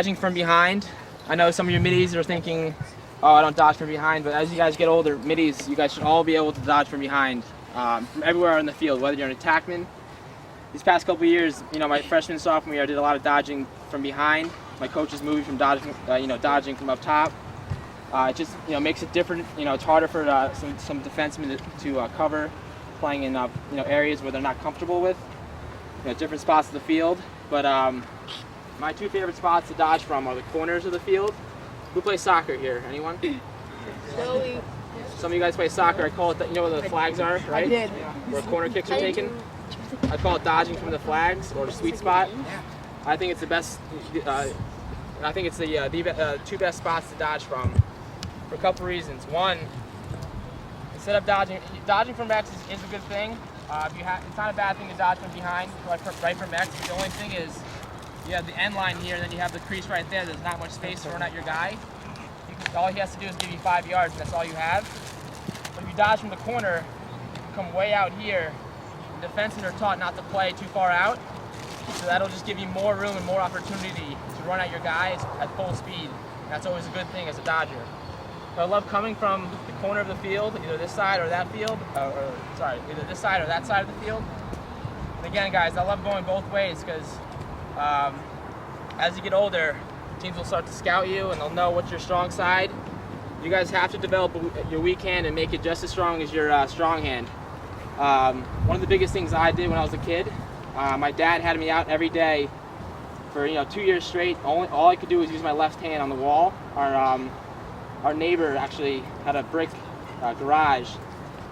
dodging from behind. I know some of your middies are thinking, oh, I don't dodge from behind, but as you guys get older, middies, you guys should all be able to dodge from behind, from everywhere in the field, whether you're an attackman. These past couple of years, my freshman, sophomore year, I did a lot of dodging from behind. My coaches moved me from dodging, dodging from up top. It just, makes it different. It's harder for some defensemen to cover, playing in, areas where they're not comfortable with, different spots of the field. But my two favorite spots to dodge from are the corners of the field. Who plays soccer here? Anyone? Joey. Some of you guys play soccer. I call it, where the flags are, right? I did. Where corner kicks are taken. I call it dodging from the flags, or the sweet spot. I think it's the best. I think it's the two best spots to dodge from, for a couple reasons. One, instead of dodging from X is a good thing. It's not a bad thing to dodge from behind, right from X. But the only thing is, you have the end line here, and then you have the crease right there. There's not much space to run at your guy. All he has to do is give you 5 yards, and that's all you have. But if you dodge from the corner, you come way out here. The defensemen are taught not to play too far out, so that'll just give you more room and more opportunity to run at your guys at full speed. And that's always a good thing as a dodger. So I love coming from the corner of the field, either this side or that field, either this side or that side of the field. And again, guys, I love going both ways because as you get older, teams will start to scout you and they'll know what's your strong side. You guys have to develop your weak hand and make it just as strong as your strong hand. One of the biggest things I did when I was a kid, my dad had me out every day for 2 years straight. All I could do was use my left hand on the wall. Our neighbor actually had a brick garage.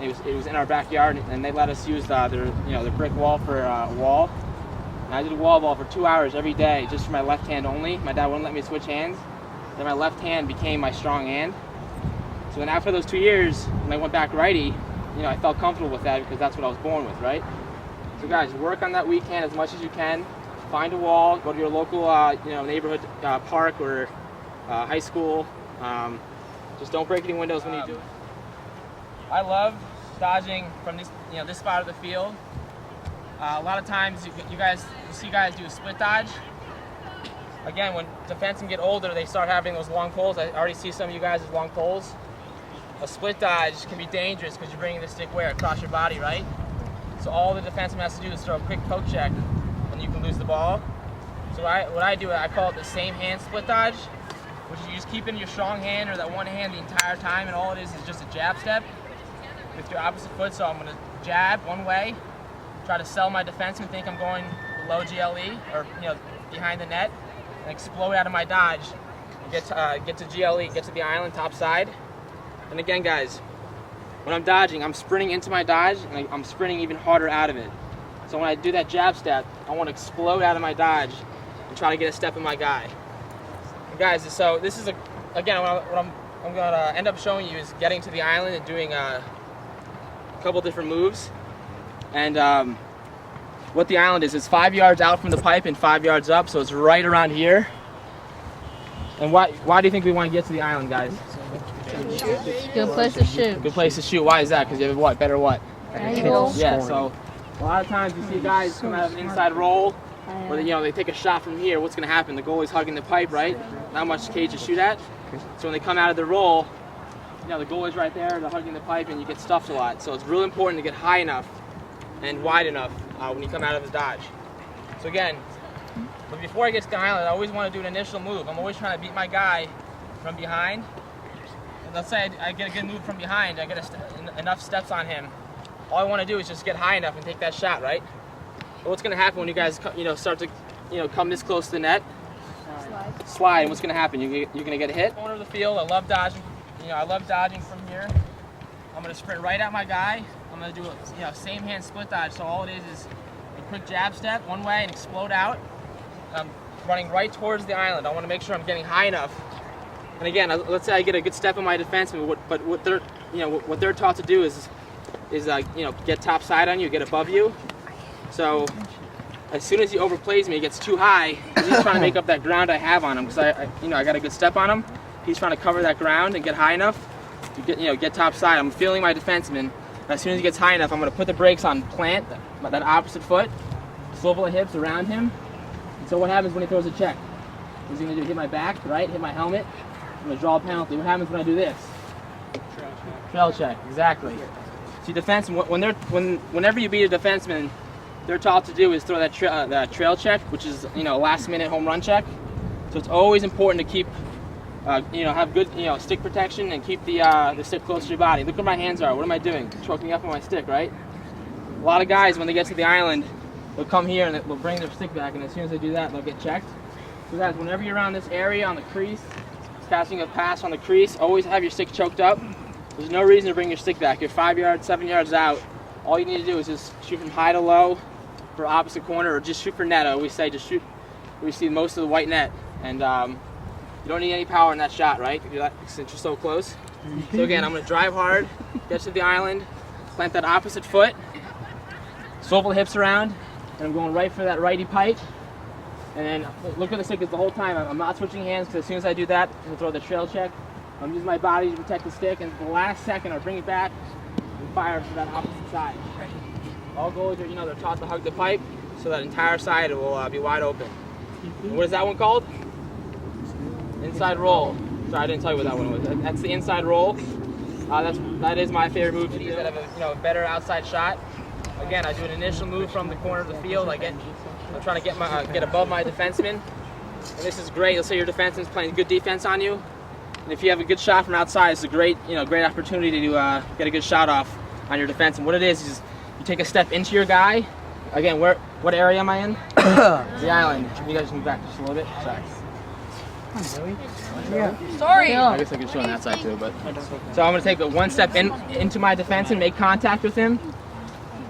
It was in our backyard, and they let us use the brick wall for a wall. And I did a wall ball for 2 hours every day, just for my left hand only. My dad wouldn't let me switch hands. Then my left hand became my strong hand. So then after those 2 years, when I went back righty, I felt comfortable with that because that's what I was born with, right? So guys, work on that weak hand as much as you can. Find a wall, go to your local, neighborhood park or high school. Just don't break any windows when you do it. I love dodging from this spot of the field. A lot of times you see guys do a split dodge. Again, when defensemen get older, they start having those long poles. I already see some of you guys with long poles. A split dodge can be dangerous because you're bringing the stick where? Across your body, right? So all the defenseman has to do is throw a quick poke check and you can lose the ball. So what I do, I call it the same hand split dodge, which is you just keep in your strong hand or that one hand the entire time, and all it is just a jab step with your opposite foot. So I'm going to jab one way, try to sell my defenseman, think I'm going low GLE or behind the net, and explode out of my dodge and get to GLE, get to the island top side. And again, guys, when I'm dodging, I'm sprinting into my dodge, and I'm sprinting even harder out of it. So when I do that jab step, I want to explode out of my dodge and try to get a step in my guy. And guys, so this is again what I'm going to end up showing you is getting to the island and doing a couple different moves. And what the island is 5 yards out from the pipe and 5 yards up, so it's right around here. And why do you think we want to get to the island, guys? Good place to shoot. Good place to shoot. Why is that? Because you have what? Better what? Angle. Yeah, so a lot of times you see guys come out of an inside roll, or they take a shot from here. What's going to happen? The goalie's hugging the pipe, right? Not much cage to shoot at. So when they come out of the roll, the goalie's right there, they're hugging the pipe, and you get stuffed a lot. So it's really important to get high enough and wide enough when you come out of the dodge. So again, but before I get to the island, I always want to do an initial move. I'm always trying to beat my guy from behind. And let's say I get a good move from behind, I get enough steps on him. All I want to do is just get high enough and take that shot, right? But what's going to happen when you guys, start to, come this close to the net? Slide. And what's going to happen? You're going to get hit. Corner of the field. I love dodging. I love dodging from here. I'm going to sprint right at my guy. I'm going to do a same hand split dodge. So all it is a quick jab step one way and explode out. I'm running right towards the island. I want to make sure I'm getting high enough. And again, let's say I get a good step on my defenseman, but what they're taught to do is get top side on you, get above you. So as soon as he overplays me, he gets too high. He's trying to make up that ground I have on him because I got a good step on him. He's trying to cover that ground and get high enough to get top side. I'm feeling my defenseman. As soon as he gets high enough, I'm going to put the brakes on, plant that opposite foot, swivel the hips around him. And so what happens when he throws a check? What's he gonna do? Hit my back, right? Hit my helmet. I'm gonna draw a penalty. What happens when I do this? Trail check. Exactly. See, defense. Whenever you beat a defenseman, they're taught to do is throw that trail check, which is last-minute home run check. So it's always important to keep, have good stick protection and keep the stick close to your body. Look where my hands are. What am I doing? Choking up on my stick, right? A lot of guys, when they get to the island, they'll come here and they'll bring their stick back, and as soon as they do that, they'll get checked. So guys, whenever you're around this area on the crease, casting a pass on the crease, always have your stick choked up. There's no reason to bring your stick back. You're 5 yards, 7 yards out. All you need to do is just shoot from high to low for opposite corner, or just shoot for net. I always say just shoot where you see most of the white net. And you don't need any power in that shot, right? Since you're so close. So again, I'm gonna drive hard, get to the island, plant that opposite foot, swivel the hips around, and I'm going right for that righty pipe. And then look where the stick is the whole time. I'm not switching hands, because as soon as I do that, I'm gonna throw the trail check. I'm using my body to protect the stick, and at the last second, I'll bring it back and fire for that opposite side. All goalies are, they're taught to hug the pipe, so that entire side will be wide open. And what is that one called? Inside roll. Sorry, I didn't tell you what that one was. That's the inside roll. That is my favorite move to do. That have a better outside shot. Again, I do an initial move from the corner of the field. I'm trying to get above my defenseman, and this is great. Let's say your defenseman's playing good defense on you, and if you have a good shot from outside, it's a great opportunity to get a good shot off on your defense. And what it is you take a step into your guy. Again, what area am I in? The island. You guys move back just a little bit. Sorry. Sorry. I guess I could show on that side too, but so I'm gonna take one step into my defense and make contact with him,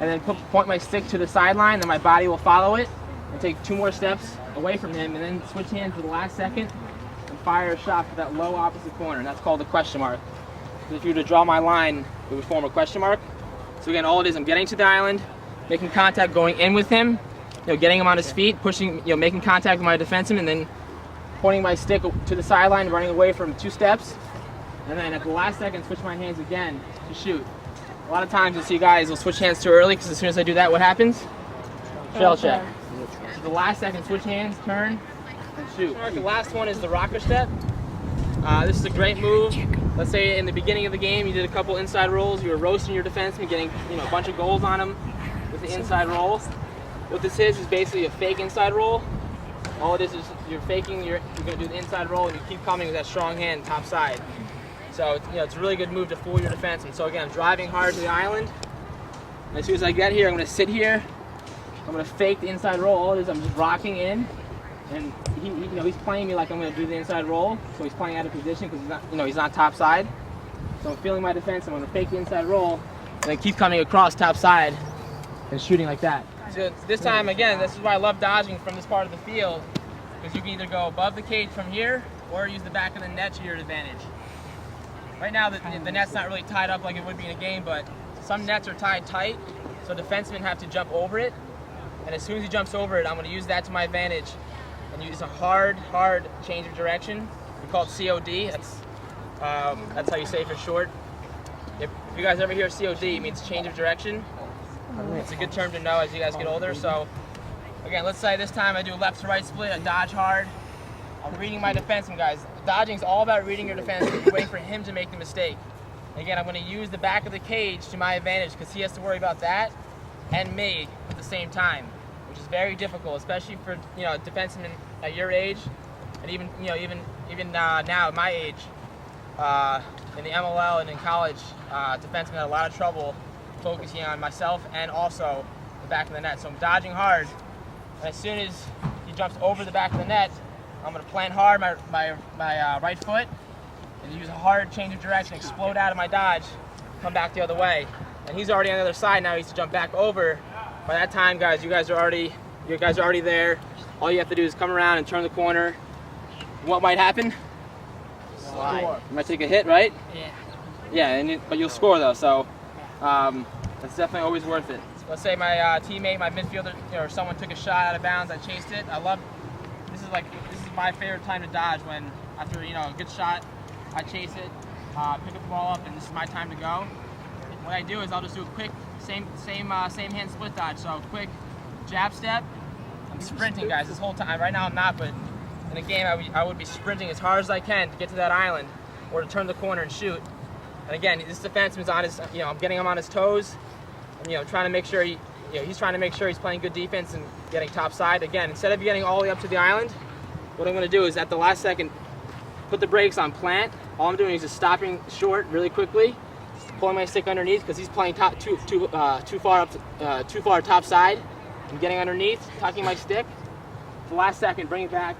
and then point my stick to the sideline. Then my body will follow it, and take 2 more steps away from him, and then switch hands for the last second and fire a shot for that low opposite corner. And that's called the question mark. So if you were to draw my line, it would form a question mark. So again, all it is, I'm getting to the island, making contact, going in with him, getting him on his feet, pushing, making contact with my defenseman, and then pointing my stick to the sideline, running away from 2 steps, and then at the last second, switch my hands again to shoot. A lot of times you'll see guys will switch hands too early, because as soon as I do that, what happens? Trail check. So the last second, switch hands, turn, and shoot. The last one is the rocker step. This is a great move. Let's say in the beginning of the game, you did a couple inside rolls, you were roasting your defenseman, getting a bunch of goals on him with the inside rolls. What this is basically a fake inside roll. All it is you're faking, you're going to do the inside roll, and you keep coming with that strong hand top side. So it's a really good move to fool your defense. And so again, I'm driving hard to the island. And as soon as I get here, I'm going to sit here. I'm going to fake the inside roll. All it is, I'm just rocking in, and he's playing me like I'm going to do the inside roll. So he's playing out of position because he's not top side. So I'm feeling my defense. I'm going to fake the inside roll, and then keep coming across top side and shooting like that. So this time, again, this is why I love dodging from this part of the field, because you can either go above the cage from here or use the back of the net to your advantage. Right now, the net's not really tied up like it would be in a game, but some nets are tied tight, so defensemen have to jump over it. And as soon as he jumps over it, I'm going to use that to my advantage and use a hard change of direction. We call it COD. That's how you say it for short. If you guys ever hear COD, it means change of direction. It's a good term to know as you guys get older. So again, let's say this time I do a left to right split, I dodge hard. I'm reading my defenseman, guys. Dodging is all about reading your defenseman. You're waiting for him to make the mistake. Again, I'm going to use the back of the cage to my advantage, because he has to worry about that and me at the same time, which is very difficult, especially for defensemen at your age, and even now at my age, in the MLL and in college, defensemen had a lot of trouble focusing on myself and also the back of the net. So I'm dodging hard, and as soon as he jumps over the back of the net, I'm going to plant hard my right foot and use a hard change of direction, explode out of my dodge, come back the other way. And he's already on the other side now. He needs to jump back over. By that time, guys, you guys are already there. All you have to do is come around and turn the corner. What might happen? Slide. You might take a hit, right? Yeah. Yeah, but you'll score though. So that's definitely always worth it. So let's say my teammate, my midfielder, or someone took a shot out of bounds. I chased it. This is my favorite time to dodge, when after a good shot, I chase it, pick up the ball up, and this is my time to go. What I do is I'll just do a quick same hand split dodge. So quick jab step. I'm sprinting, guys, this whole time. Right now I'm not, but in a game, I would be sprinting as hard as I can to get to that island or to turn the corner and shoot. And again, this defenseman's on his, I'm getting him on his toes. I'm, trying to make sure he's trying to make sure he's playing good defense and getting top side. Again, instead of getting all the way up to the island, what I'm going to do is at the last second, put the brakes on plant. All I'm doing is just stopping short really quickly, pulling my stick underneath because he's playing too far top side. I'm getting underneath, tucking my stick. The last second, bring it back,